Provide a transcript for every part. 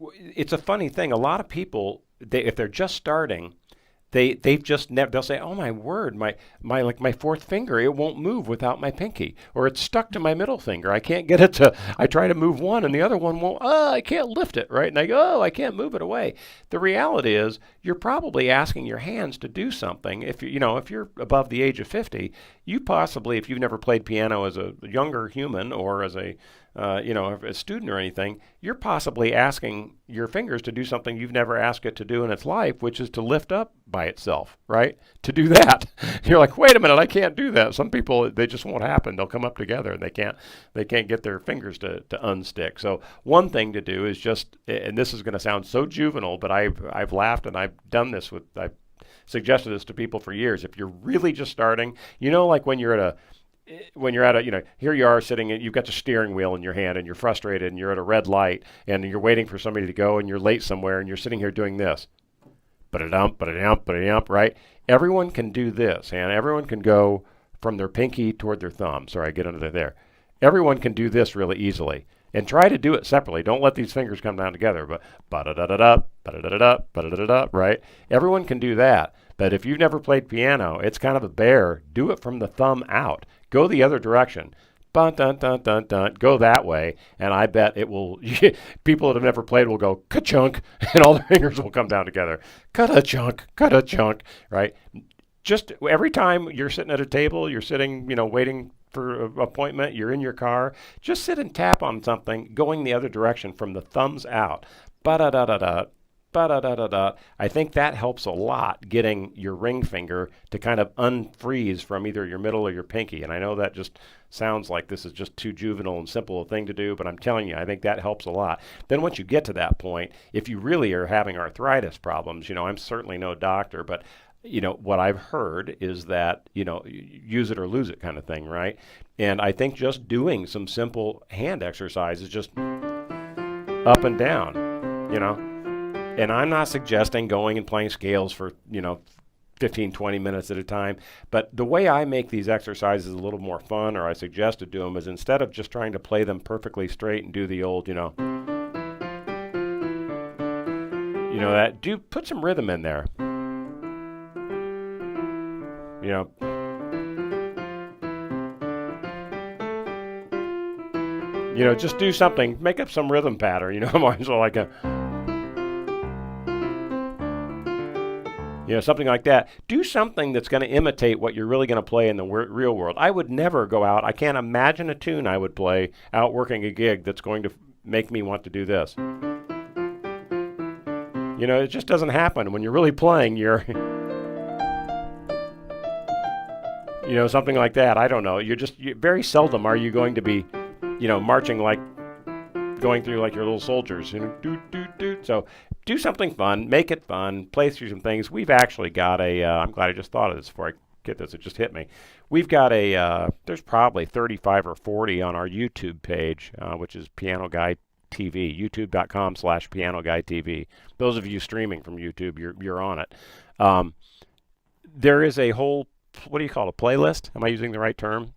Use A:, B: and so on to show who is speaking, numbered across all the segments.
A: It's a funny thing. A lot of people, if they're just starting, they've just never, they'll say, "Oh my word, my fourth finger, it won't move without my pinky, or it's stuck to my middle finger. I can't get it to. I try to move one, and the other one won't. Oh, I can't lift it, right?" And I go, "Oh, I can't move it away." The reality is, you're probably asking your hands to do something. If you're above the age of 50, you possibly, if you've never played piano as a younger human or as a student or anything, you're possibly asking your fingers to do something you've never asked it to do in its life, which is to lift up by itself, right? To do that. You're like, wait a minute, I can't do that. Some people, they just won't happen. They'll come up together and they can't get their fingers to unstick. So one thing to do is just, and this is going to sound so juvenile, but I've laughed and I've done this I've suggested this to people for years. If you're really just starting, like here you are sitting, you've got the steering wheel in your hand and you're frustrated and you're at a red light and you're waiting for somebody to go and you're late somewhere and you're sitting here doing this. Ba-da-dump, ba-da-dump, ba-da-dump, right? Everyone can do this, and everyone can go from their pinky toward their thumb. Sorry, I get under there. Everyone can do this really easily. And try to do it separately. Don't let these fingers come down together. But ba-da-da-da-da, ba-da-da-da-da, ba-da-da-da-da, right? Everyone can do that. But if you've never played piano, it's kind of a bear. Do it from the thumb out. Go the other direction. Dun, dun, dun, dun, dun. Go that way, and I bet it will. People that have never played will go ka-chunk, and all the fingers will come down together. Cut a chunk, right? Just every time you're sitting at a table, you're sitting, waiting for an appointment, you're in your car, just sit and tap on something going the other direction from the thumbs out. Ba-da-da-da-da. Ba-da-da-da-da. I think that helps a lot getting your ring finger to kind of unfreeze from either your middle or your pinky. And I know that just sounds like this is just too juvenile and simple a thing to do, but I'm telling you, I think that helps a lot. Then once you get to that point, if you really are having arthritis problems, I'm certainly no doctor, but what I've heard is that, use it or lose it kind of thing, right? And I think just doing some simple hand exercises, just up and down. And I'm not suggesting going and playing scales for, 15, 20 minutes at a time. But the way I make these exercises a little more fun, or I suggest to do them, is instead of just trying to play them perfectly straight and do the old, put some rhythm in there. Just do something, make up some rhythm pattern, might as well like something like that. Do something that's going to imitate what you're really going to play in the real world. I would never go out. I can't imagine a tune I would play out working a gig that's going to make me want to do this. It just doesn't happen. When you're really playing, you're, something like that. I don't know. Very seldom are you going to be, marching like, going through like your little soldiers, So do something fun, make it fun, play through some things. We've actually got I'm glad I just thought of this before I get this, it just hit me. We've got there's probably 35 or 40 on our YouTube page, which is Piano Guy TV, youtube.com/Piano Guy TV. Those of you streaming from YouTube, you're on it. There is a whole, what do you call it, a playlist? Am I using the right term?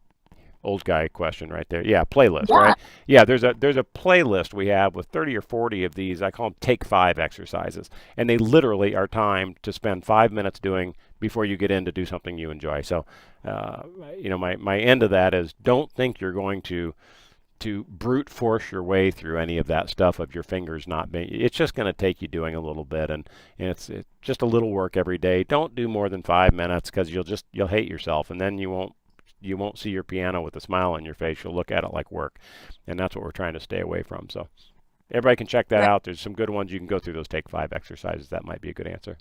A: Old guy question right there. Yeah, playlist,
B: Yeah.
A: right? Yeah, there's a playlist we have with 30 or 40 of these. I call them Take 5 exercises, and they literally are timed to spend 5 minutes doing before you get in to do something you enjoy. So, my end of that is, don't think you're going to brute force your way through any of that stuff of your fingers not being. It's just going to take you doing a little bit, and it's just a little work every day. Don't do more than 5 minutes, because you'll hate yourself, and then you won't see your piano with a smile on your face. You'll look at it like work. And that's what we're trying to stay away from. So everybody can check that
B: Right.
A: out. There's some good ones. You can go through those Take 5 exercises. That might be a good answer.